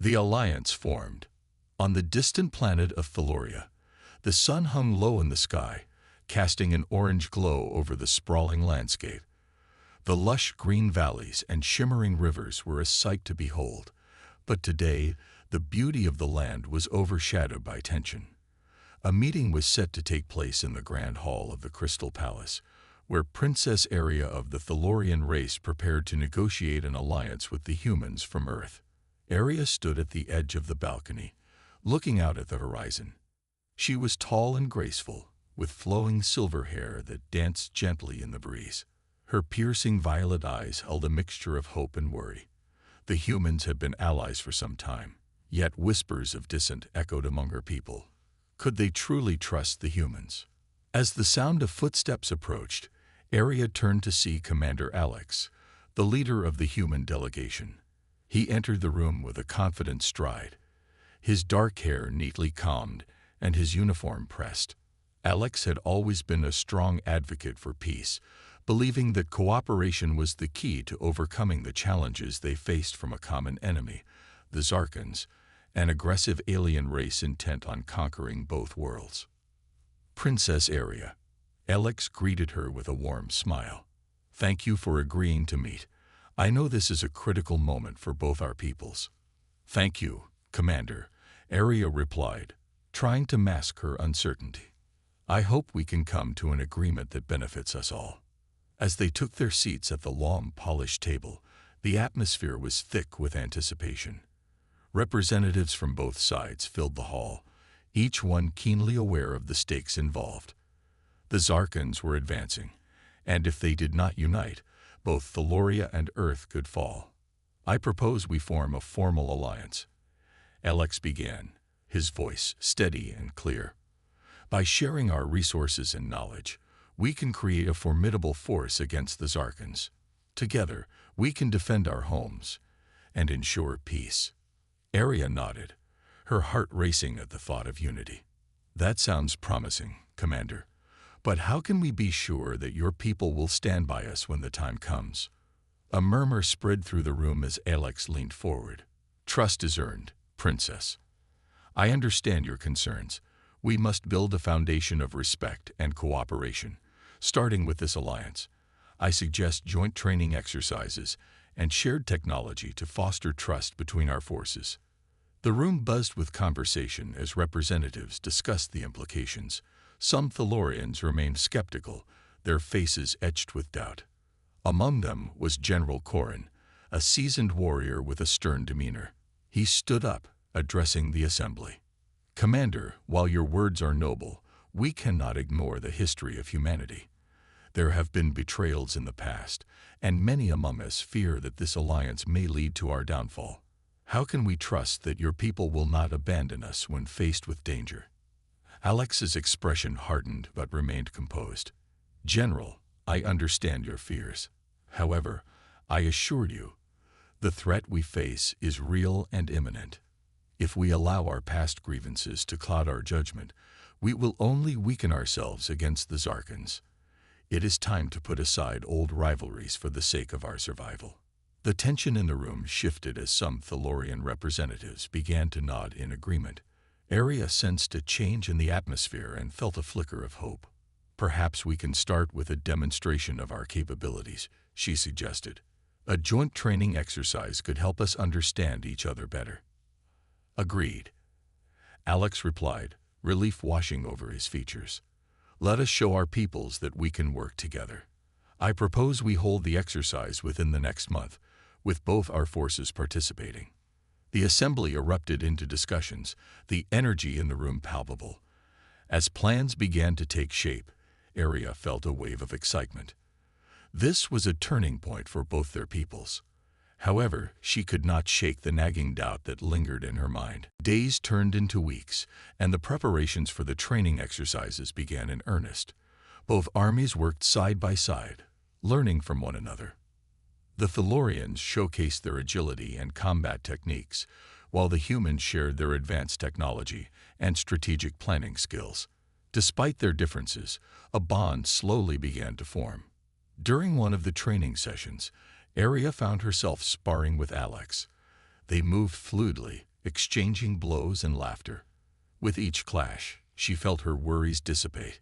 The alliance formed. On the distant planet of Thaloria, the sun hung low in the sky, casting an orange glow over the sprawling landscape. The lush green valleys and shimmering rivers were a sight to behold, but today the beauty of the land was overshadowed by tension. A meeting was set to take place in the Grand Hall of the Crystal Palace, where Princess Aria of the Thalorian race prepared to negotiate an alliance with the humans from Earth. Aria stood at the edge of the balcony, looking out at the horizon. She was tall and graceful, with flowing silver hair that danced gently in the breeze. Her piercing violet eyes held a mixture of hope and worry. The humans had been allies for some time, yet whispers of dissent echoed among her people. Could they truly trust the humans? As the sound of footsteps approached, Aria turned to see Commander Alex, the leader of the human delegation. He entered the room with a confident stride, his dark hair neatly combed and his uniform pressed. Alex had always been a strong advocate for peace, believing that cooperation was the key to overcoming the challenges they faced from a common enemy, the Zarkans, an aggressive alien race intent on conquering both worlds. Princess Aria. Alex greeted her with a warm smile. Thank you for agreeing to meet. I know this is a critical moment for both our peoples. Thank you, Commander, Aria replied, trying to mask her uncertainty. I hope we can come to an agreement that benefits us all. As they took their seats at the long, polished table, the atmosphere was thick with anticipation. Representatives from both sides filled the hall, each one keenly aware of the stakes involved. The Zarkans were advancing, and if they did not unite, both Thaloria and Earth could fall. I propose we form a formal alliance. Alex began, his voice steady and clear. By sharing our resources and knowledge, we can create a formidable force against the Zarkans. Together, we can defend our homes and ensure peace. Aria nodded, her heart racing at the thought of unity. That sounds promising, Commander. But how can we be sure that your people will stand by us when the time comes? A murmur spread through the room as Alex leaned forward. Trust is earned, Princess. I understand your concerns. We must build a foundation of respect and cooperation. Starting with this alliance, I suggest joint training exercises and shared technology to foster trust between our forces. The room buzzed with conversation as representatives discussed the implications. Some Thalorians remained skeptical, their faces etched with doubt. Among them was General Corin, a seasoned warrior with a stern demeanor. He stood up, addressing the assembly. Commander, while your words are noble, we cannot ignore the history of humanity. There have been betrayals in the past, and many among us fear that this alliance may lead to our downfall. How can we trust that your people will not abandon us when faced with danger? Alex's expression hardened but remained composed. General, I understand your fears. However, I assure you, the threat we face is real and imminent. If we allow our past grievances to cloud our judgment, we will only weaken ourselves against the Zarkans. It is time to put aside old rivalries for the sake of our survival. The tension in the room shifted as some Thalorian representatives began to nod in agreement. Aria sensed a change in the atmosphere and felt a flicker of hope. Perhaps we can start with a demonstration of our capabilities, she suggested. A joint training exercise could help us understand each other better. Agreed. Alex replied, relief washing over his features. Let us show our peoples that we can work together. I propose we hold the exercise within the next month, with both our forces participating. The assembly erupted into discussions, the energy in the room palpable. As plans began to take shape, Aria felt a wave of excitement. This was a turning point for both their peoples. However, she could not shake the nagging doubt that lingered in her mind. Days turned into weeks, and the preparations for the training exercises began in earnest. Both armies worked side by side, learning from one another. The Thalorians showcased their agility and combat techniques, while the humans shared their advanced technology and strategic planning skills. Despite their differences, a bond slowly began to form. During one of the training sessions, Aria found herself sparring with Alex. They moved fluidly, exchanging blows and laughter. With each clash, she felt her worries dissipate.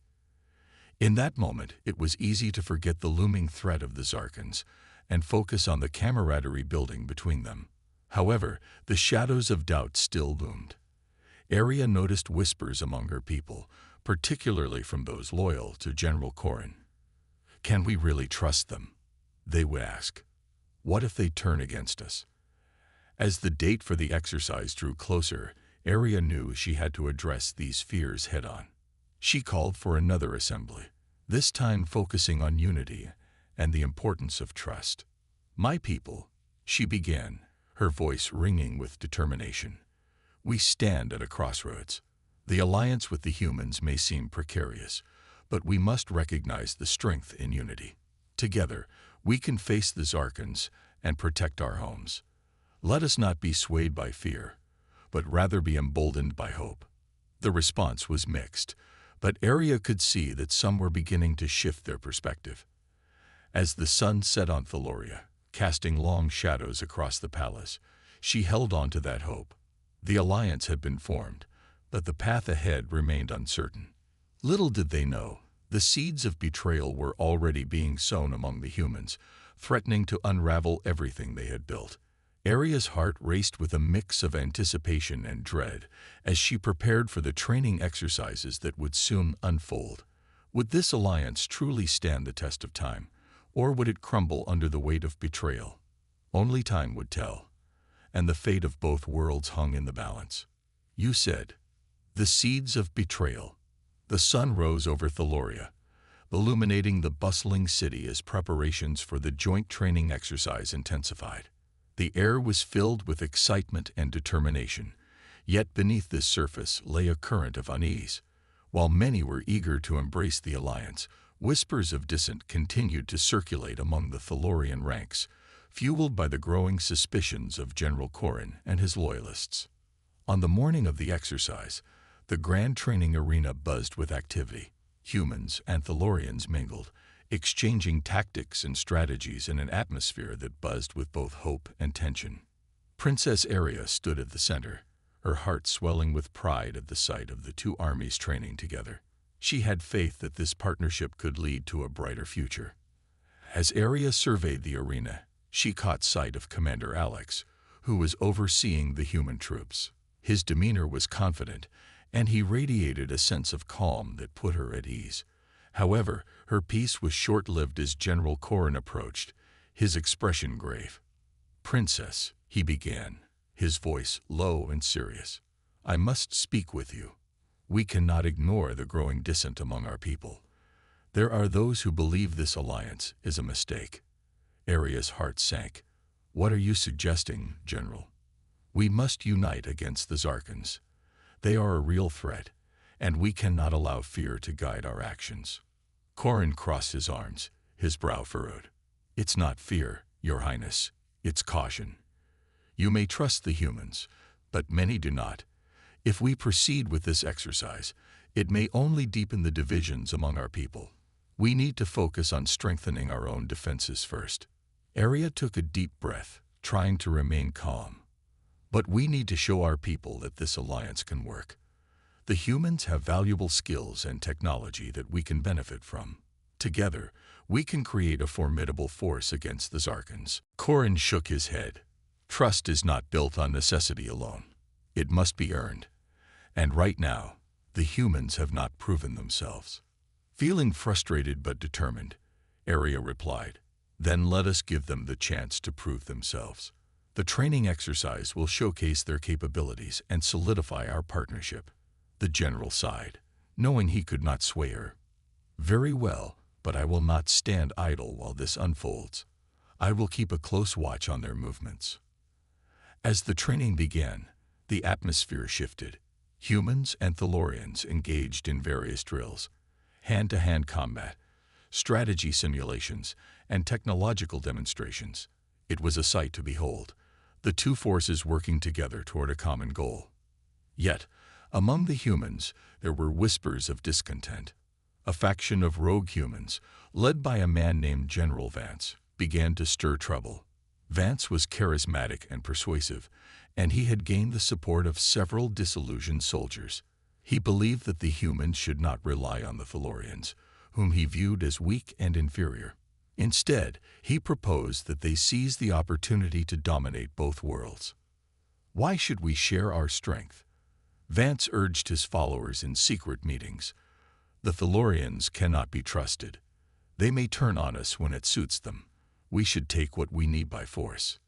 In that moment, it was easy to forget the looming threat of the Zarkans and focus on the camaraderie building between them. However, the shadows of doubt still loomed. Arya noticed whispers among her people, particularly from those loyal to General Corrin. "Can we really trust them?" they would ask. "What if they turn against us?" As the date for the exercise drew closer, Arya knew she had to address these fears head-on. She called for another assembly, this time focusing on unity and the importance of trust. "My people," she began, her voice ringing with determination. "We stand at a crossroads. The alliance with the humans may seem precarious, but we must recognize the strength in unity. Together, we can face the Zarkans and protect our homes. Let us not be swayed by fear, but rather be emboldened by hope." The response was mixed, but Arya could see that some were beginning to shift their perspective. As the sun set on Theloria, casting long shadows across the palace, she held on to that hope. The alliance had been formed, but the path ahead remained uncertain. Little did they know, the seeds of betrayal were already being sown among the humans, threatening to unravel everything they had built. Arya's heart raced with a mix of anticipation and dread as she prepared for the training exercises that would soon unfold. Would this alliance truly stand the test of time, or would it crumble under the weight of betrayal? Only time would tell, and the fate of both worlds hung in the balance. "You said, the seeds of betrayal." The sun rose over Theloria, illuminating the bustling city as preparations for the joint training exercise intensified. The air was filled with excitement and determination, yet beneath this surface lay a current of unease. While many were eager to embrace the alliance, whispers of dissent continued to circulate among the Thelorian ranks, fueled by the growing suspicions of General Corrin and his loyalists. On the morning of the exercise, the grand training arena buzzed with activity. Humans and Thelorians mingled, exchanging tactics and strategies in an atmosphere that buzzed with both hope and tension. Princess Arya stood at the center, her heart swelling with pride at the sight of the two armies training together. She had faith that this partnership could lead to a brighter future. As Arya surveyed the arena, she caught sight of Commander Alex, who was overseeing the human troops. His demeanor was confident, and he radiated a sense of calm that put her at ease. However, her peace was short-lived as General Corrin approached, his expression grave. "Princess," he began, his voice low and serious, "I must speak with you. We cannot ignore the growing dissent among our people. There are those who believe this alliance is a mistake." Arya's heart sank. "What are you suggesting, General?" "We must unite against the Zarkans. They are a real threat, and we cannot allow fear to guide our actions." Corrin crossed his arms, his brow furrowed. "It's not fear, Your Highness, it's caution. You may trust the humans, but many do not. If we proceed with this exercise, it may only deepen the divisions among our people. We need to focus on strengthening our own defenses first." Arya took a deep breath, trying to remain calm. "But we need to show our people that this alliance can work. The humans have valuable skills and technology that we can benefit from. Together, we can create a formidable force against the Zarkans." Corrin shook his head. "Trust is not built on necessity alone. It must be earned. And right now, the humans have not proven themselves." Feeling frustrated but determined, Arya replied, "Then let us give them the chance to prove themselves. The training exercise will showcase their capabilities and solidify our partnership." The general sighed, knowing he could not sway her. "Very well, but I will not stand idle while this unfolds. I will keep a close watch on their movements." As the training began, the atmosphere shifted. Humans and Thelorians engaged in various drills, hand-to-hand combat, strategy simulations, and technological demonstrations. It was a sight to behold, the two forces working together toward a common goal. Yet, among the humans, there were whispers of discontent. A faction of rogue humans, led by a man named General Vance, began to stir trouble. Vance was charismatic and persuasive, and he had gained the support of several disillusioned soldiers. He believed that the humans should not rely on the Thalorians, whom he viewed as weak and inferior. Instead, he proposed that they seize the opportunity to dominate both worlds. Why should we share our strength? Vance urged his followers in secret meetings. The Thalorians cannot be trusted. They may turn on us when it suits them. We should take what we need by force.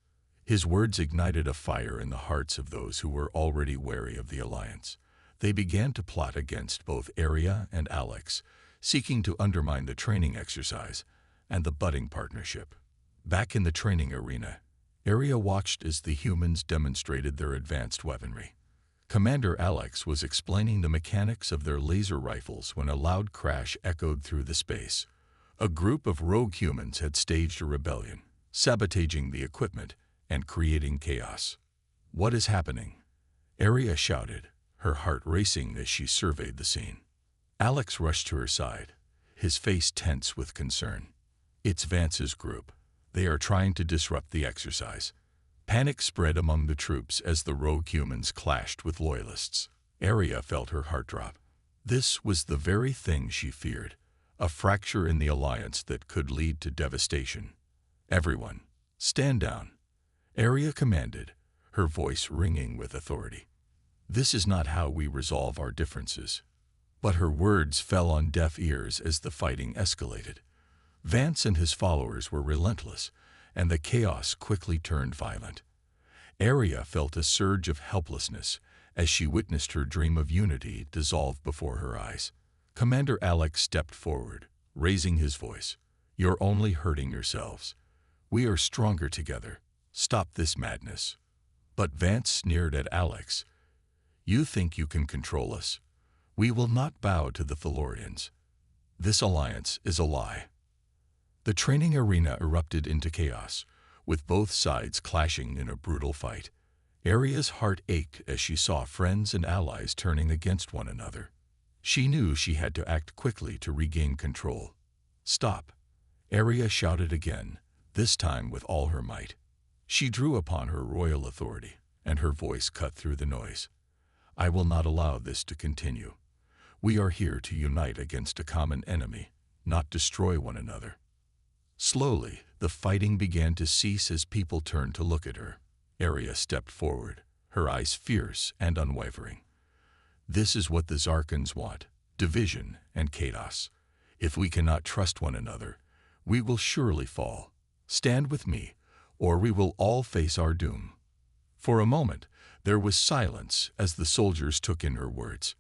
His words ignited a fire in the hearts of those who were already wary of the alliance. They began to plot against both Aria and Alex, seeking to undermine the training exercise and the budding partnership. Back in the training arena, Aria watched as the humans demonstrated their advanced weaponry. Commander Alex was explaining the mechanics of their laser rifles when a loud crash echoed through the space. A group of rogue humans had staged a rebellion, sabotaging the equipment and creating chaos. "What is happening?" Aria shouted, her heart racing as she surveyed the scene. Alex rushed to her side, his face tense with concern. "It's Vance's group. They are trying to disrupt the exercise." Panic spread among the troops as the rogue humans clashed with loyalists. Aria felt her heart drop. This was the very thing she feared, a fracture in the alliance that could lead to devastation. "Everyone, stand down," Aria commanded, her voice ringing with authority. "This is not how we resolve our differences." But her words fell on deaf ears as the fighting escalated. Vance and his followers were relentless, and the chaos quickly turned violent. Aria felt a surge of helplessness as she witnessed her dream of unity dissolve before her eyes. Commander Alex stepped forward, raising his voice. "You're only hurting yourselves. We are stronger together. Stop this madness." But Vance sneered at Alex. "You think you can control us? We will not bow to the Thalorians. This alliance is a lie." The training arena erupted into chaos, with both sides clashing in a brutal fight. Aria's heart ached as she saw friends and allies turning against one another. She knew she had to act quickly to regain control. "Stop!" Aria shouted again, this time with all her might. She drew upon her royal authority, and her voice cut through the noise. "I will not allow this to continue. We are here to unite against a common enemy, not destroy one another." Slowly, the fighting began to cease as people turned to look at her. Aria stepped forward, her eyes fierce and unwavering. "This is what the Zarkans want, division and chaos. If we cannot trust one another, we will surely fall. Stand with me, or we will all face our doom." For a moment, there was silence as the soldiers took in her words.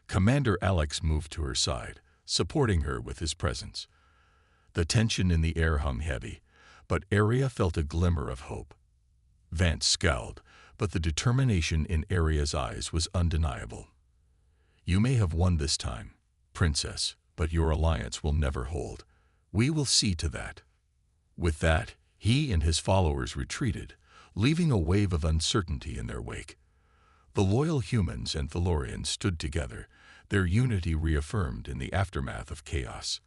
Commander Alex moved to her side, supporting her with his presence. The tension in the air hung heavy, but Aria felt a glimmer of hope. Vance scowled, but the determination in Aria's eyes was undeniable. "You may have won this time, Princess, but your alliance will never hold. We will see to that." With that, he and his followers retreated, leaving a wave of uncertainty in their wake. The loyal humans and Thalorians stood together, their unity reaffirmed in the aftermath of chaos.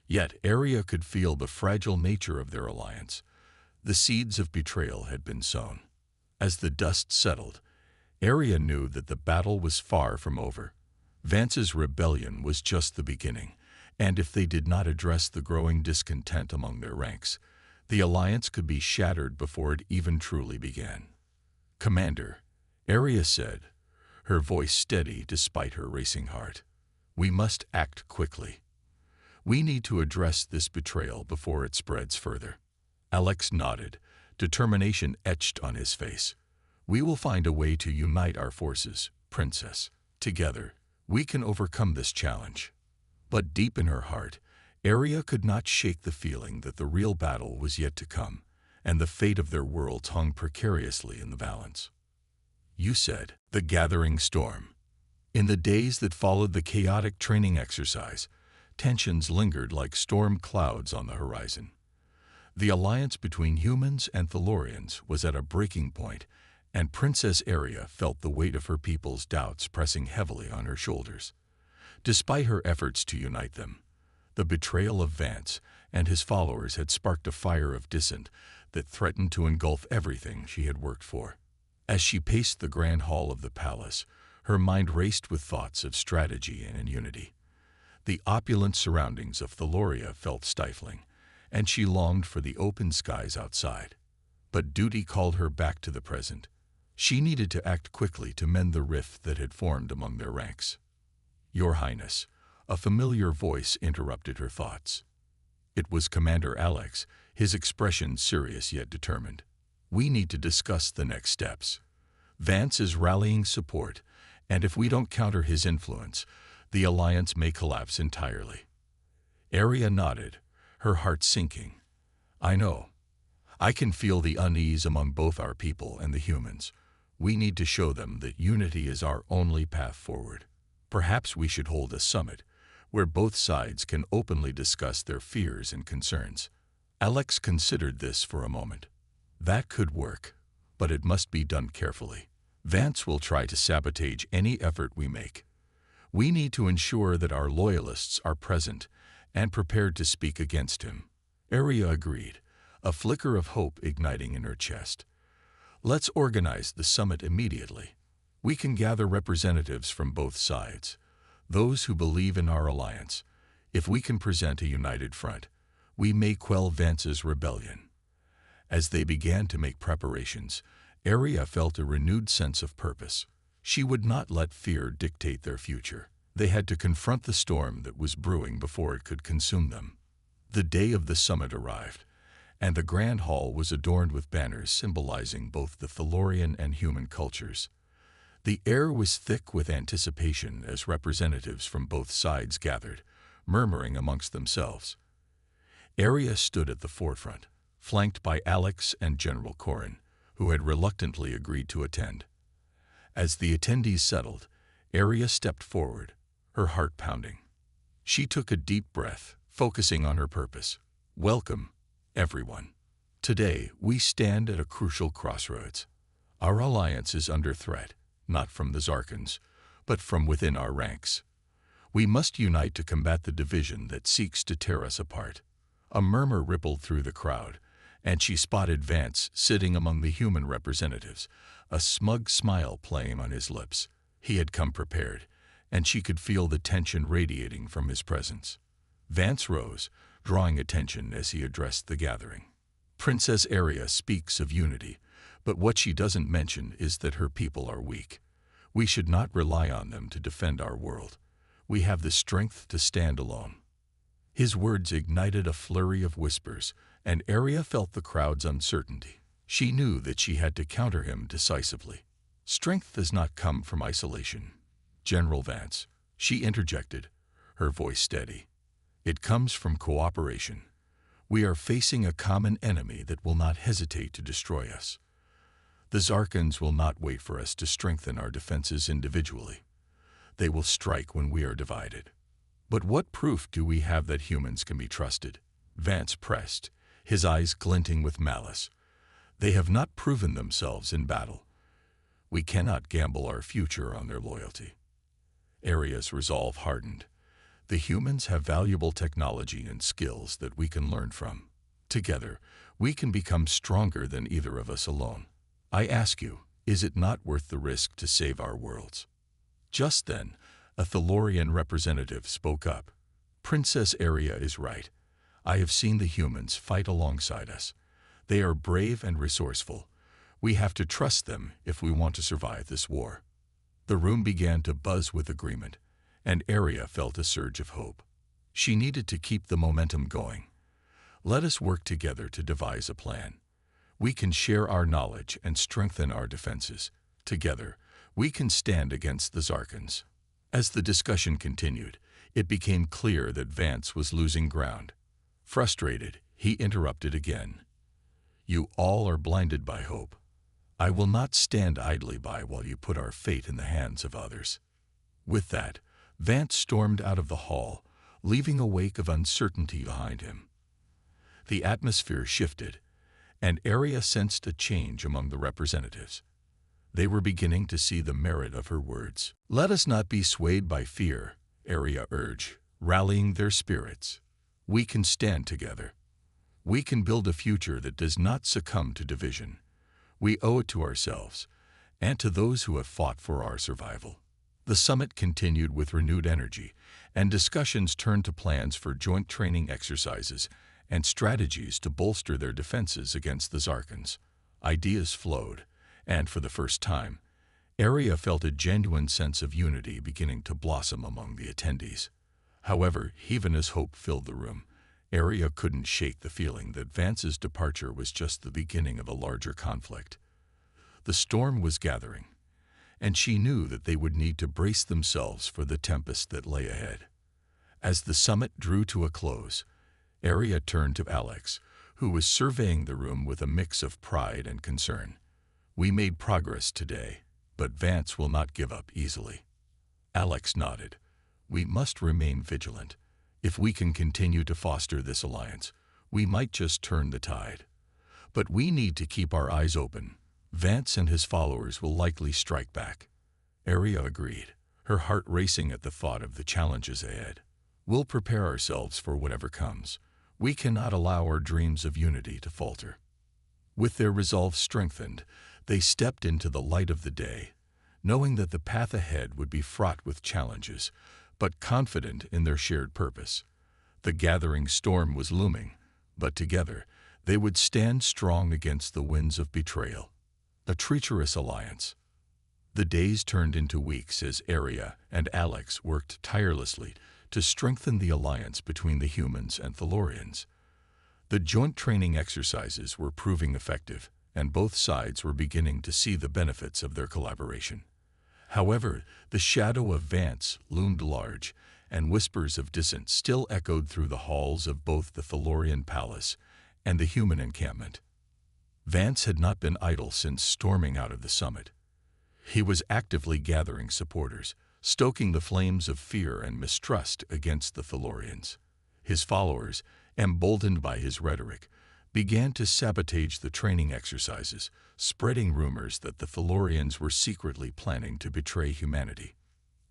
Yet Aria could feel the fragile nature of their alliance. The seeds of betrayal had been sown. As the dust settled, Aria knew that the battle was far from over. Vance's rebellion was just the beginning, and if they did not address the growing discontent among their ranks, the alliance could be shattered before it even truly began. "Commander," Aria said, her voice steady despite her racing heart, "we must act quickly. We need to address this betrayal before it spreads further." Alex nodded, determination etched on his face. "We will find a way to unite our forces, Princess. Together, we can overcome this challenge." But deep in her heart, Aria could not shake the feeling that the real battle was yet to come, and the fate of their worlds hung precariously in the balance. "You said, the gathering storm." In the days that followed the chaotic training exercise, tensions lingered like storm clouds on the horizon. The alliance between humans and Thalorians was at a breaking point, and Princess Aria felt the weight of her people's doubts pressing heavily on her shoulders. Despite her efforts to unite them, the betrayal of Vance and his followers had sparked a fire of dissent that threatened to engulf everything she had worked for. As she paced the grand hall of the palace, her mind raced with thoughts of strategy and unity. The opulent surroundings of Thaloria felt stifling, and she longed for the open skies outside. But duty called her back to the present. She needed to act quickly to mend the rift that had formed among their ranks. "Your Highness," a familiar voice interrupted her thoughts. It was Commander Alex, his expression serious yet determined. "We need to discuss the next steps. Vance is rallying support, and if we don't counter his influence, the alliance may collapse entirely." Arya nodded, her heart sinking. "I know. I can feel the unease among both our people and the humans. We need to show them that unity is our only path forward. Perhaps we should hold a summit, where both sides can openly discuss their fears and concerns." Alex considered this for a moment. "That could work, but it must be done carefully. Vance will try to sabotage any effort we make. We need to ensure that our loyalists are present and prepared to speak against him." Arya agreed, a flicker of hope igniting in her chest. "Let's organize the summit immediately. We can gather representatives from both sides, those who believe in our alliance. If we can present a united front, we may quell Vance's rebellion." As they began to make preparations, Arya felt a renewed sense of purpose. She would not let fear dictate their future. They had to confront the storm that was brewing before it could consume them. The day of the summit arrived, and the grand hall was adorned with banners symbolizing both the Thalorian and human cultures. The air was thick with anticipation as representatives from both sides gathered, murmuring amongst themselves. Arya stood at the forefront, flanked by Alex and General Corrin, who had reluctantly agreed to attend. As the attendees settled, Arya stepped forward, her heart pounding. She took a deep breath, focusing on her purpose. "Welcome, everyone. Today, we stand at a crucial crossroads. Our alliance is under threat, not from the Zarkans, but from within our ranks. We must unite to combat the division that seeks to tear us apart." A murmur rippled through the crowd, and she spotted Vance sitting among the human representatives, a smug smile playing on his lips. He had come prepared, and she could feel the tension radiating from his presence. Vance rose, drawing attention as he addressed the gathering. "Princess Arya speaks of unity, but what she doesn't mention is that her people are weak. We should not rely on them to defend our world. We have the strength to stand alone." His words ignited a flurry of whispers, and Arya felt the crowd's uncertainty. She knew that she had to counter him decisively. "Strength does not come from isolation, General Vance," she interjected, her voice steady. "It comes from cooperation. We are facing a common enemy that will not hesitate to destroy us. The Zarkans will not wait for us to strengthen our defenses individually. They will strike when we are divided." "But what proof do we have that humans can be trusted?" Vance pressed, his eyes glinting with malice. "They have not proven themselves in battle. We cannot gamble our future on their loyalty." Arya's resolve hardened. "The humans have valuable technology and skills that we can learn from. Together, we can become stronger than either of us alone. I ask you, is it not worth the risk to save our worlds?" Just then, a Thalorian representative spoke up. "Princess Arya is right. I have seen the humans fight alongside us. They are brave and resourceful. We have to trust them if we want to survive this war." The room began to buzz with agreement, and Arya felt a surge of hope. She needed to keep the momentum going. "Let us work together to devise a plan. We can share our knowledge and strengthen our defenses. Together, we can stand against the Zarkans." As the discussion continued, it became clear that Vance was losing ground. Frustrated, he interrupted again. "You all are blinded by hope. I will not stand idly by while you put our fate in the hands of others." With that, Vance stormed out of the hall, leaving a wake of uncertainty behind him. The atmosphere shifted, and Arya sensed a change among the representatives. They were beginning to see the merit of her words. "Let us not be swayed by fear," Arya urged, rallying their spirits. "We can stand together. We can build a future that does not succumb to division. We owe it to ourselves, and to those who have fought for our survival. The summit continued with renewed energy, and discussions turned to plans for joint training exercises and strategies to bolster their defenses against the Zarkans. Ideas flowed, and for the first time, Area felt a genuine sense of unity beginning to blossom among the attendees. However, even as hope filled the room, Area couldn't shake the feeling that Vance's departure was just the beginning of a larger conflict. The storm was gathering, and she knew that they would need to brace themselves for the tempest that lay ahead. As the summit drew to a close, Area turned to Alex, who was surveying the room with a mix of pride and concern. "We made progress today, but Vance will not give up easily." Alex nodded. "We must remain vigilant. If we can continue to foster this alliance, we might just turn the tide. But we need to keep our eyes open. Vance and his followers will likely strike back." Area agreed, her heart racing at the thought of the challenges ahead. "We'll prepare ourselves for whatever comes. We cannot allow our dreams of unity to falter." With their resolve strengthened, they stepped into the light of the day, knowing that the path ahead would be fraught with challenges, but confident in their shared purpose. The gathering storm was looming, but together they would stand strong against the winds of betrayal. A treacherous alliance. The days turned into weeks as Area and Alex worked tirelessly to strengthen the alliance between the humans and Thalorians. The joint training exercises were proving effective, and both sides were beginning to see the benefits of their collaboration. However, the shadow of Vance loomed large, and whispers of dissent still echoed through the halls of both the Thalorian palace and the human encampment. Vance had not been idle since storming out of the summit. He was actively gathering supporters, stoking the flames of fear and mistrust against the Thalorians. His followers, emboldened by his rhetoric, began to sabotage the training exercises, spreading rumors that the Thalorians were secretly planning to betray humanity.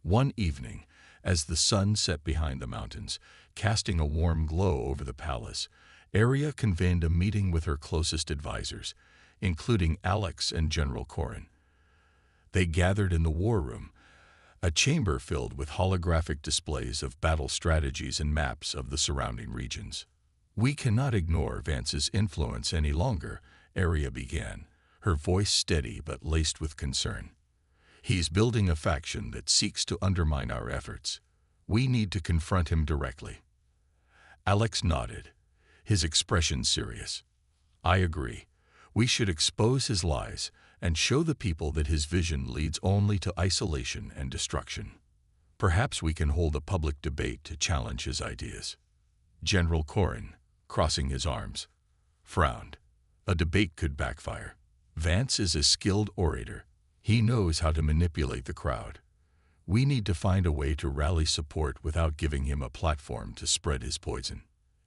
One evening, as the sun set behind the mountains, casting a warm glow over the palace, Area convened a meeting with her closest advisors, including Alex and General Corrin. They gathered in the war room, a chamber filled with holographic displays of battle strategies and maps of the surrounding regions. "We cannot ignore Vance's influence any longer," Area began, her voice steady but laced with concern. "He's building a faction that seeks to undermine our efforts. We need to confront him directly." Alex nodded, his expression serious. "I agree. We should expose his lies and show the people that his vision leads only to isolation and destruction. Perhaps we can hold a public debate to challenge his ideas." General Corrin, crossing his arms, frowned. A debate could backfire. Vance is a skilled orator. He knows how to manipulate the crowd. We need to find a way to rally support without giving him a platform to spread his poison.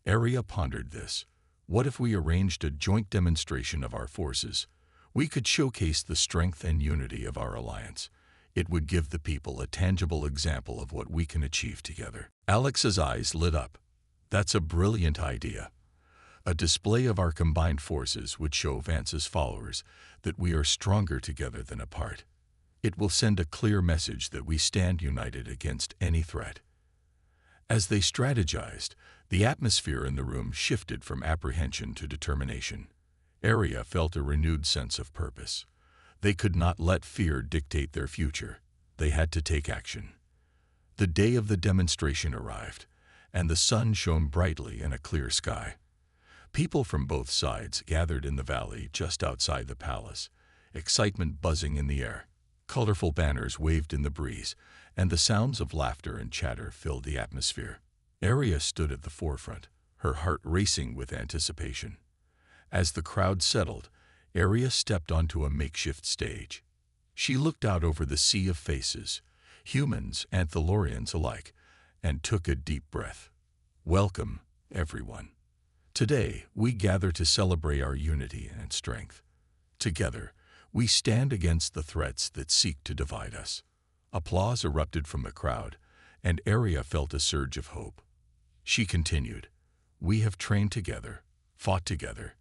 Area pondered this. What if we arranged a joint demonstration of our forces? We could showcase the strength and unity of our alliance. It would give the people a tangible example of what we can achieve together. Alex's eyes lit up. "That's a brilliant idea. A display of our combined forces would show Vance's followers that we are stronger together than apart. It will send a clear message that we stand united against any threat." As they strategized, the atmosphere in the room shifted from apprehension to determination. Area felt a renewed sense of purpose. They could not let fear dictate their future. They had to take action. The day of the demonstration arrived, and the sun shone brightly in a clear sky. People from both sides gathered in the valley just outside the palace, excitement buzzing in the air. Colorful banners waved in the breeze, and the sounds of laughter and chatter filled the atmosphere. Area stood at the forefront, her heart racing with anticipation. As the crowd settled, Area stepped onto a makeshift stage. She looked out over the sea of faces, humans and Thalorians alike, and took a deep breath. "Welcome, everyone. Today, we gather to celebrate our unity and strength. Together, we stand against the threats that seek to divide us." Applause erupted from the crowd, and Area felt a surge of hope. She continued, "We have trained together, fought together,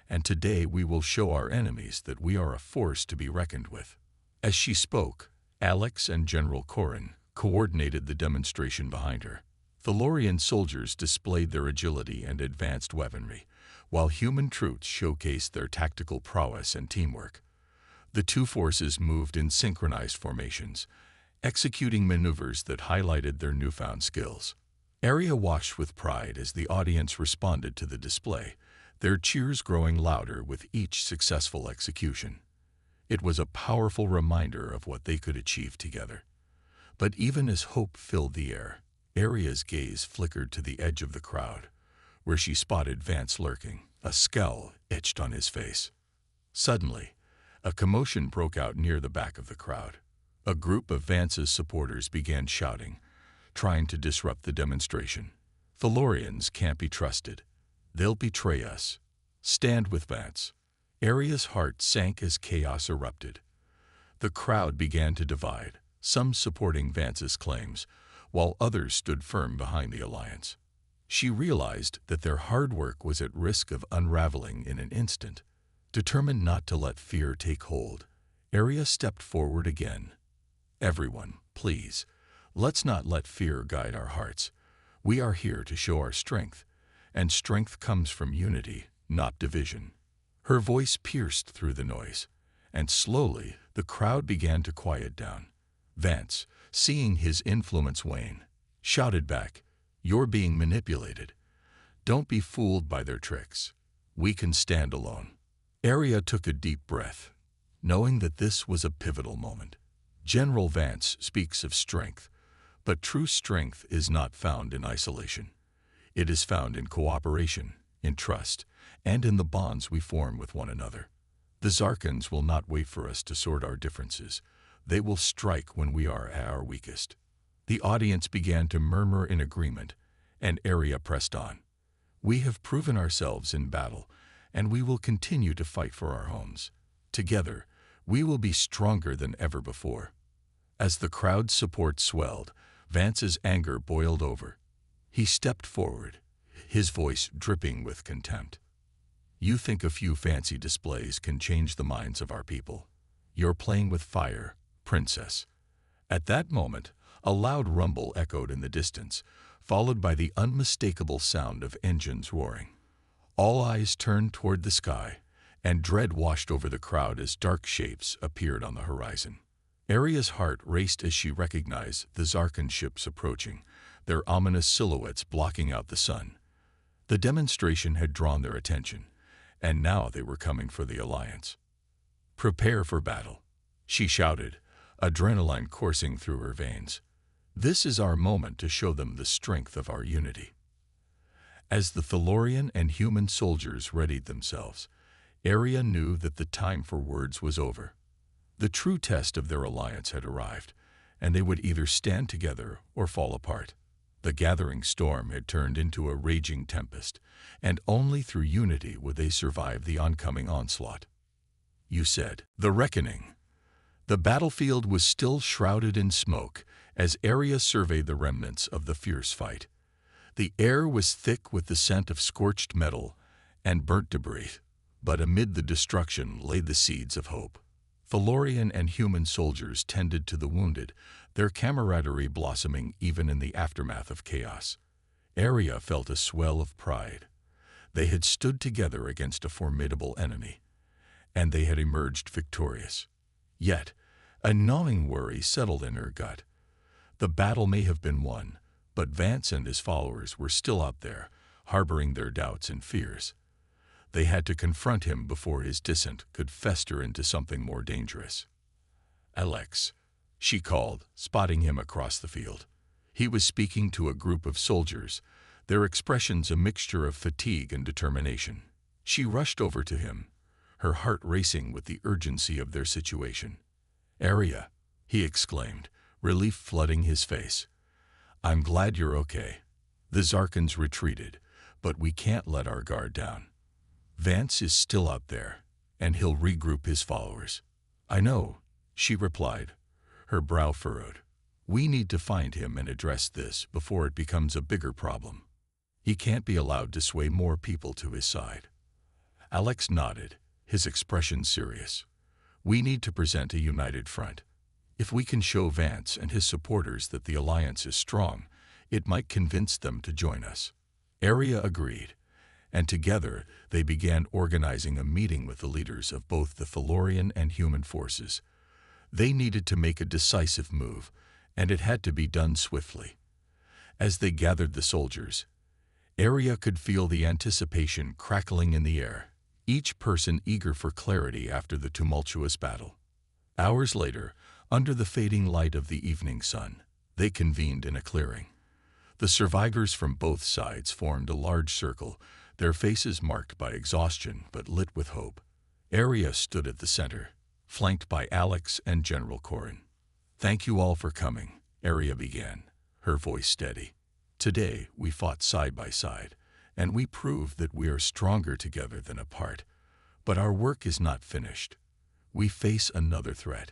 and today we will show our enemies that we are a force to be reckoned with." As she spoke, Alex and General Corin coordinated the demonstration behind her. Thalorian soldiers displayed their agility and advanced weaponry, while human troops showcased their tactical prowess and teamwork. The two forces moved in synchronized formations, executing maneuvers that highlighted their newfound skills. Arya watched with pride as the audience responded to the display, their cheers growing louder with each successful execution. It was a powerful reminder of what they could achieve together. But even as hope filled the air, Arya's gaze flickered to the edge of the crowd, where she spotted Vance lurking, a scowl etched on his face. Suddenly, a commotion broke out near the back of the crowd. A group of Vance's supporters began shouting, trying to disrupt the demonstration. "Thalorians can't be trusted. They'll betray us. Stand with Vance." Arya's heart sank as chaos erupted. The crowd began to divide, some supporting Vance's claims, while others stood firm behind the alliance. She realized that their hard work was at risk of unraveling in an instant. Determined not to let fear take hold, Arya stepped forward again. "Everyone, please, let's not let fear guide our hearts. We are here to show our strength, and strength comes from unity, not division." Her voice pierced through the noise, and slowly the crowd began to quiet down. Vance, seeing his influence wane, shouted back, "You're being manipulated. Don't be fooled by their tricks. We can stand alone." Arya took a deep breath, knowing that this was a pivotal moment. General Vance speaks of strength, but true strength is not found in isolation. It is found in cooperation, in trust, and in the bonds we form with one another. The Zarkans will not wait for us to sort our differences. They will strike when we are at our weakest. The audience began to murmur in agreement, and Arya pressed on. "We have proven ourselves in battle, and we will continue to fight for our homes. Together, we will be stronger than ever before." As the crowd's support swelled, Vance's anger boiled over. He stepped forward, his voice dripping with contempt. "You think a few fancy displays can change the minds of our people? You're playing with fire, princess." At that moment, a loud rumble echoed in the distance, followed by the unmistakable sound of engines roaring. All eyes turned toward the sky, and dread washed over the crowd as dark shapes appeared on the horizon. Arya's heart raced as she recognized the Zarkan ships approaching, their ominous silhouettes blocking out the sun. The demonstration had drawn their attention, and now they were coming for the alliance. "Prepare for battle," she shouted, adrenaline coursing through her veins. "This is our moment to show them the strength of our unity." As the Thalorian and human soldiers readied themselves, Arya knew that the time for words was over. The true test of their alliance had arrived, and they would either stand together or fall apart. The gathering storm had turned into a raging tempest, and only through unity would they survive the oncoming onslaught. "You said, the reckoning." The battlefield was still shrouded in smoke as Arya surveyed the remnants of the fierce fight. The air was thick with the scent of scorched metal and burnt debris, but amid the destruction lay the seeds of hope. Thalorian and human soldiers tended to the wounded, their camaraderie blossoming even in the aftermath of chaos. Arya felt a swell of pride. They had stood together against a formidable enemy, and they had emerged victorious. Yet, a gnawing worry settled in her gut. The battle may have been won, but Vance and his followers were still out there, harboring their doubts and fears. They had to confront him before his dissent could fester into something more dangerous. "Alex," she called, spotting him across the field. He was speaking to a group of soldiers, their expressions a mixture of fatigue and determination. She rushed over to him, her heart racing with the urgency of their situation. "Arya," he exclaimed, relief flooding his face. "I'm glad you're okay. The Zarkans retreated, but we can't let our guard down. Vance is still out there, and he'll regroup his followers." "I know," she replied, her brow furrowed. "We need to find him and address this before it becomes a bigger problem. He can't be allowed to sway more people to his side." Alex nodded, his expression serious. We need to present a united front. If we can show Vance and his supporters that the alliance is strong, it might convince them to join us. Area agreed, and together they began organizing a meeting with the leaders of both the Thalorian and human forces. They needed to make a decisive move, and it had to be done swiftly. As they gathered the soldiers, Area could feel the anticipation crackling in the air, each person eager for clarity after the tumultuous battle. Hours later, under the fading light of the evening sun, they convened in a clearing. The survivors from both sides formed a large circle, their faces marked by exhaustion but lit with hope. Area stood at the center, flanked by Alex and General Corin. "Thank you all for coming," Area began, her voice steady. "Today we fought side by side, and we proved that we are stronger together than apart. But our work is not finished. We face another threat,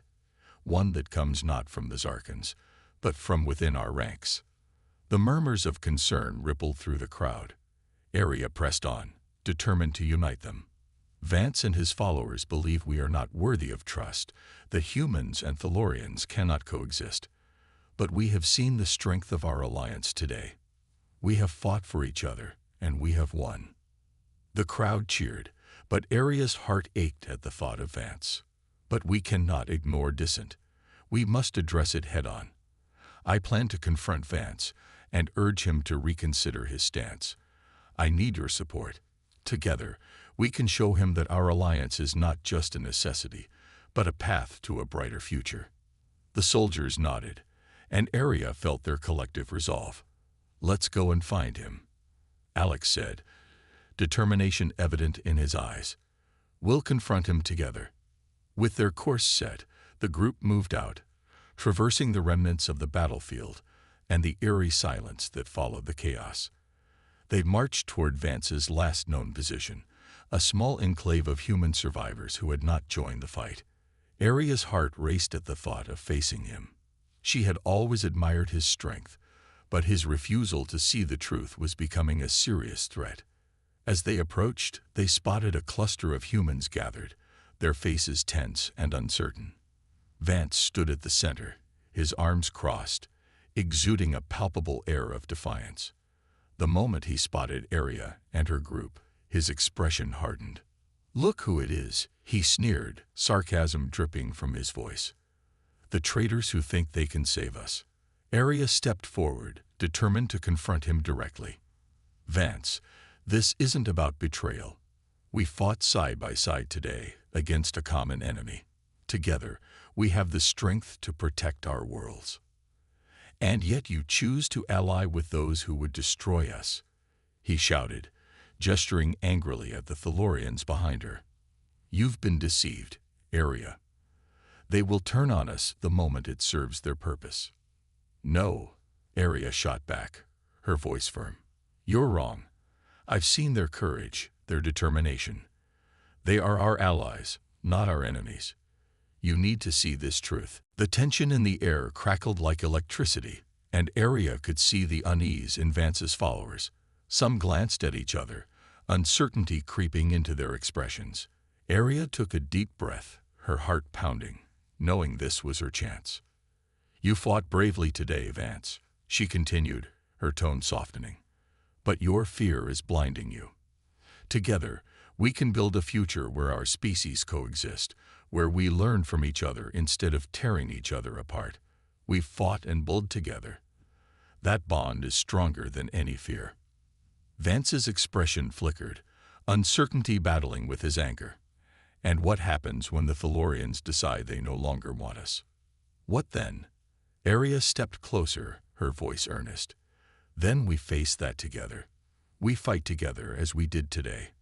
one that comes not from the Zarkans, but from within our ranks." The murmurs of concern rippled through the crowd. Area pressed on, determined to unite them. "Vance and his followers believe we are not worthy of trust, that humans and Thalorians cannot coexist. But we have seen the strength of our alliance today. We have fought for each other, and we have won." The crowd cheered, but Area's heart ached at the thought of Vance. "But we cannot ignore dissent. We must address it head-on. I plan to confront Vance and urge him to reconsider his stance. I need your support. Together, we can show him that our alliance is not just a necessity, but a path to a brighter future." The soldiers nodded, and Area felt their collective resolve. "Let's go and find him," Alex said, determination evident in his eyes. "We'll confront him together." With their course set, the group moved out, traversing the remnants of the battlefield and the eerie silence that followed the chaos. They marched toward Vance's last known position, a small enclave of human survivors who had not joined the fight. Area's heart raced at the thought of facing him. She had always admired his strength, but his refusal to see the truth was becoming a serious threat. As they approached, they spotted a cluster of humans gathered, their faces tense and uncertain. Vance stood at the center, his arms crossed, exuding a palpable air of defiance. The moment he spotted Area and her group, his expression hardened. "Look who it is," he sneered, sarcasm dripping from his voice. "The traitors who think they can save us." Area stepped forward, determined to confront him directly. "Vance, this isn't about betrayal. We fought side by side today against a common enemy. Together, we have the strength to protect our worlds. And yet you choose to ally with those who would destroy us," he shouted, gesturing angrily at the Thalorians behind her. "You've been deceived, Area. They will turn on us the moment it serves their purpose." "No," Area shot back, her voice firm. "You're wrong. I've seen their courage, their determination. They are our allies, not our enemies. You need to see this truth." The tension in the air crackled like electricity, and Area could see the unease in Vance's followers. Some glanced at each other, uncertainty creeping into their expressions. Area took a deep breath, her heart pounding, knowing this was her chance. "You fought bravely today, Vance," she continued, her tone softening. "But your fear is blinding you. Together, we can build a future where our species coexist, where we learn from each other instead of tearing each other apart. We've fought and built together. That bond is stronger than any fear." Vance's expression flickered, uncertainty battling with his anger. "And what happens when the Thalorians decide they no longer want us? What then?" Area stepped closer, her voice earnest. "Then we face that together. We fight together as we did today.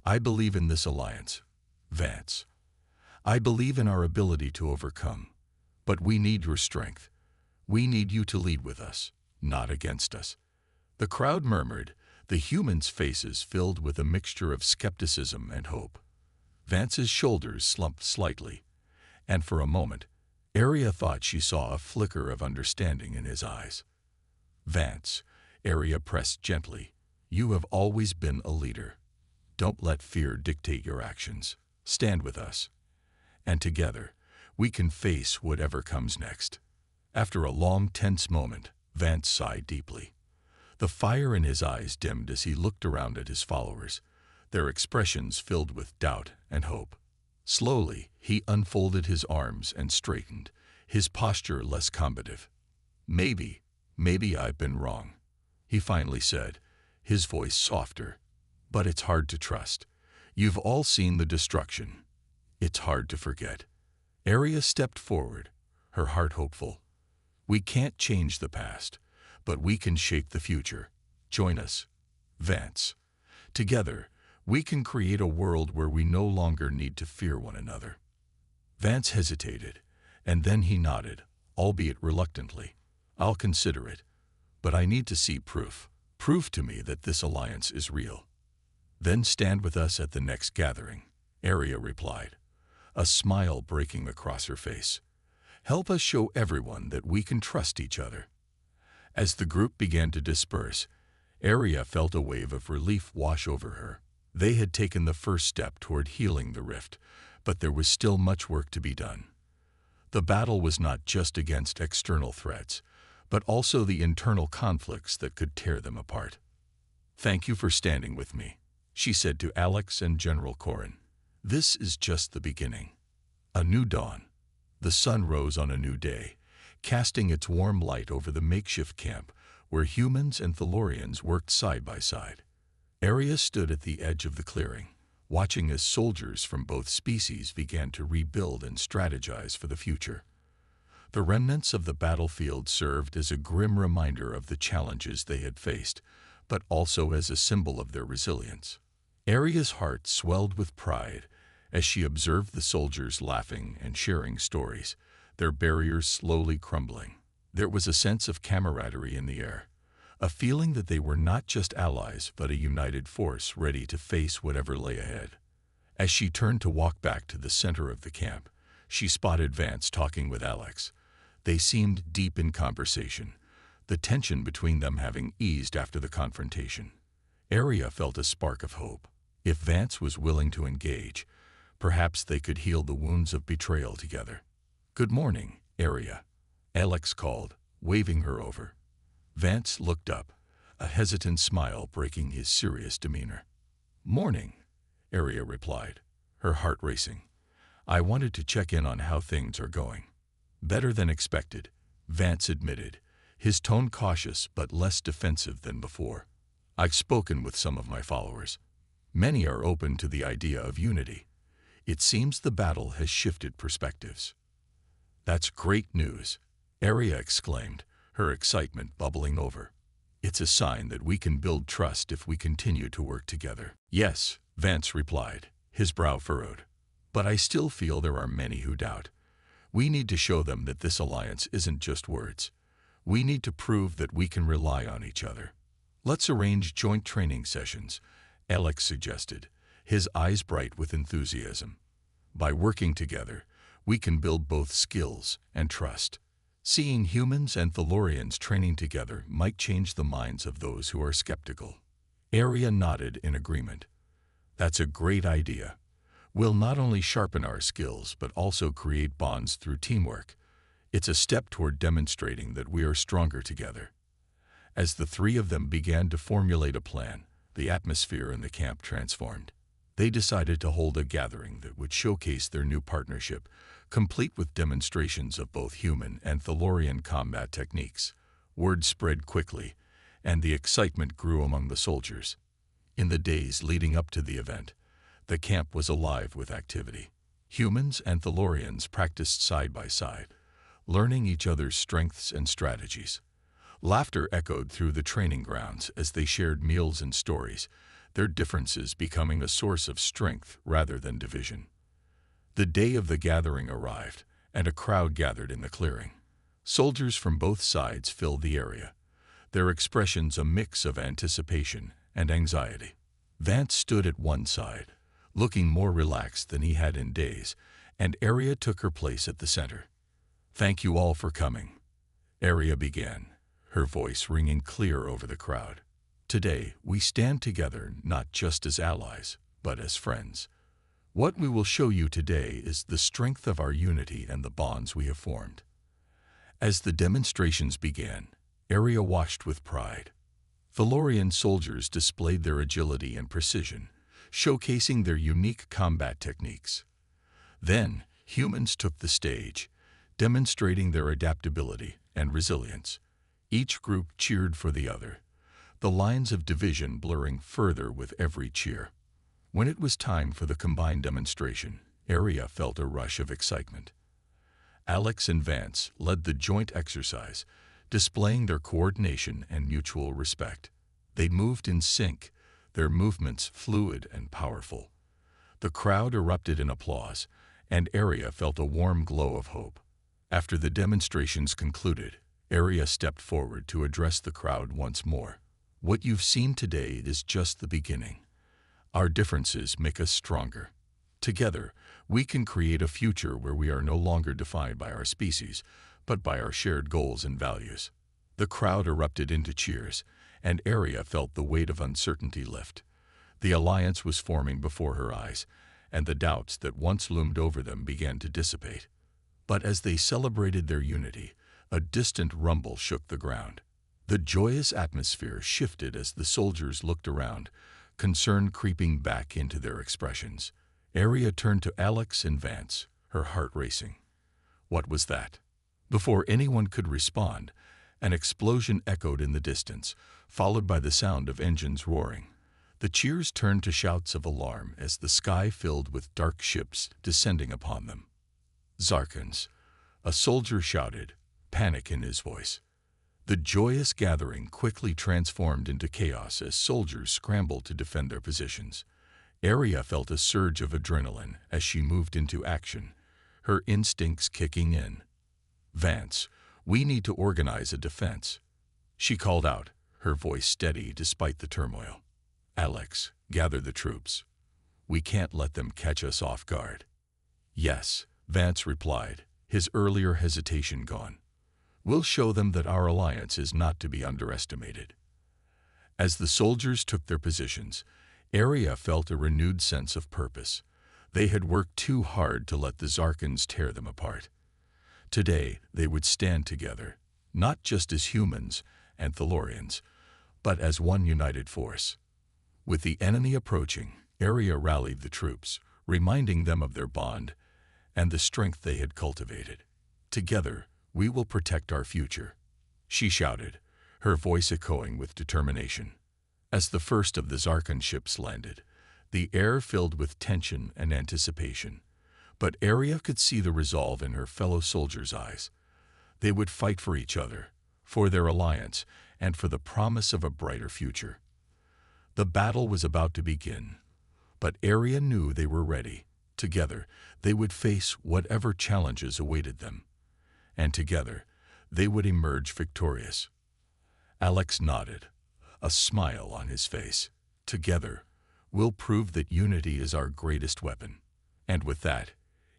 I believe in this alliance, Vance. I believe in our ability to overcome. But we need your strength. We need you to lead with us, not against us." The crowd murmured, the humans' faces filled with a mixture of skepticism and hope. Vance's shoulders slumped slightly, and for a moment, Area thought she saw a flicker of understanding in his eyes. "Vance," Area pressed gently, "you have always been a leader. Don't let fear dictate your actions. Stand with us. and together, we can face whatever comes next. After a long, tense moment, Vance sighed deeply. The fire in his eyes dimmed as he looked around at his followers, their expressions filled with doubt and hope. Slowly, he unfolded his arms and straightened, his posture less combative. Maybe I've been wrong," he finally said, his voice softer. "But it's hard to trust. You've all seen the destruction. It's hard to forget." Arya stepped forward, her heart hopeful. "We can't change the past, but we can shape the future. Join us, Vance. Together, we can create a world where we no longer need to fear one another." Vance hesitated, and then he nodded, albeit reluctantly. "I'll consider it, but I need to see proof. Prove to me that this alliance is real." "Then stand with us at the next gathering," Arya replied, a smile breaking across her face. "Help us show everyone that we can trust each other." As the group began to disperse, Arya felt a wave of relief wash over her. They had taken the first step toward healing the rift, but there was still much work to be done. The battle was not just against external threats, but also the internal conflicts that could tear them apart. "Thank you for standing with me," she said to Alex and General Corrin. "This is just the beginning." A new dawn. The sun rose on a new day, casting its warm light over the makeshift camp where humans and Thalorians worked side by side. Arya stood at the edge of the clearing, watching as soldiers from both species began to rebuild and strategize for the future. The remnants of the battlefield served as a grim reminder of the challenges they had faced, but also as a symbol of their resilience. Arya's heart swelled with pride as she observed the soldiers laughing and sharing stories, their barriers slowly crumbling. There was a sense of camaraderie in the air, a feeling that they were not just allies but a united force ready to face whatever lay ahead. As she turned to walk back to the center of the camp, she spotted Vance talking with Alex. They seemed deep in conversation, the tension between them having eased after the confrontation. Arya felt a spark of hope. If Vance was willing to engage, perhaps they could heal the wounds of betrayal together. "Good morning, Arya," Alex called, waving her over. Vance looked up, a hesitant smile breaking his serious demeanor. "Morning," Arya replied, her heart racing. "I wanted to check in on how things are going." "Better than expected," Vance admitted, his tone cautious but less defensive than before. "I've spoken with some of my followers. Many are open to the idea of unity. It seems the battle has shifted perspectives." "That's great news," Arya exclaimed, her excitement bubbling over. "It's a sign that we can build trust if we continue to work together." "Yes," Vance replied, his brow furrowed. "But I still feel there are many who doubt. We need to show them that this alliance isn't just words. We need to prove that we can rely on each other." "Let's arrange joint training sessions," Alex suggested, his eyes bright with enthusiasm. "By working together, we can build both skills and trust." Seeing humans and Thalorians training together might change the minds of those who are skeptical. Arya nodded in agreement. "That's a great idea. We'll not only sharpen our skills but also create bonds through teamwork. It's a step toward demonstrating that we are stronger together." As the three of them began to formulate a plan, the atmosphere in the camp transformed. They decided to hold a gathering that would showcase their new partnership, complete with demonstrations of both human and Thalorian combat techniques. Word spread quickly, and the excitement grew among the soldiers. In the days leading up to the event, the camp was alive with activity. Humans and Thalorians practiced side by side, learning each other's strengths and strategies. Laughter echoed through the training grounds as they shared meals and stories, their differences becoming a source of strength rather than division. The day of the gathering arrived, and a crowd gathered in the clearing. Soldiers from both sides filled the area, their expressions a mix of anticipation and anxiety. Vance stood at one side, looking more relaxed than he had in days, and Arya took her place at the center. "Thank you all for coming," Arya began, her voice ringing clear over the crowd. "Today, we stand together not just as allies, but as friends. What we will show you today is the strength of our unity and the bonds we have formed. As the demonstrations began, Area watched with pride. Thalorian soldiers displayed their agility and precision, showcasing their unique combat techniques. Then, humans took the stage, demonstrating their adaptability and resilience. Each group cheered for the other, the lines of division blurring further with every cheer. When it was time for the combined demonstration, Area felt a rush of excitement. Alex and Vance led the joint exercise, displaying their coordination and mutual respect. They moved in sync, their movements fluid and powerful. The crowd erupted in applause, and Area felt a warm glow of hope. After the demonstrations concluded, Area stepped forward to address the crowd once more. What you've seen today is just the beginning. Our differences make us stronger. Together, we can create a future where we are no longer defined by our species, but by our shared goals and values. The crowd erupted into cheers, and Area felt the weight of uncertainty lift. The alliance was forming before her eyes, and the doubts that once loomed over them began to dissipate. But as they celebrated their unity, a distant rumble shook the ground. The joyous atmosphere shifted as the soldiers looked around, concern creeping back into their expressions. Area turned to Alex and Vance, her heart racing. What was that? Before anyone could respond, an explosion echoed in the distance, followed by the sound of engines roaring. The cheers turned to shouts of alarm as the sky filled with dark ships descending upon them. Zarkans, a soldier shouted, panic in his voice. The joyous gathering quickly transformed into chaos as soldiers scrambled to defend their positions. Area felt a surge of adrenaline as she moved into action, her instincts kicking in. Vance, we need to organize a defense, she called out, her voice steady despite the turmoil. Alex, gather the troops. We can't let them catch us off guard. Yes, Vance replied, his earlier hesitation gone. We'll show them that our alliance is not to be underestimated. As the soldiers took their positions, Area felt a renewed sense of purpose. They had worked too hard to let the Zarkans tear them apart. Today, they would stand together, not just as humans and Thalorians, but as one united force. With the enemy approaching, Area rallied the troops, reminding them of their bond and the strength they had cultivated. Together, we will protect our future, she shouted, her voice echoing with determination. As the first of the Zarkan ships landed, the air filled with tension and anticipation. But Area could see the resolve in her fellow soldiers' eyes. They would fight for each other, for their alliance, and for the promise of a brighter future. The battle was about to begin, but Area knew they were ready. Together, they would face whatever challenges awaited them. And together, they would emerge victorious. Alex nodded, a smile on his face. Together, we'll prove that unity is our greatest weapon. And with that,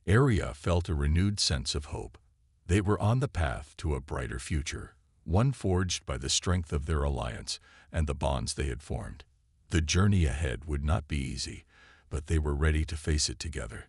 Area felt a renewed sense of hope. They were on the path to a brighter future, one forged by the strength of their alliance and the bonds they had formed. The journey ahead would not be easy, but they were ready to face it together.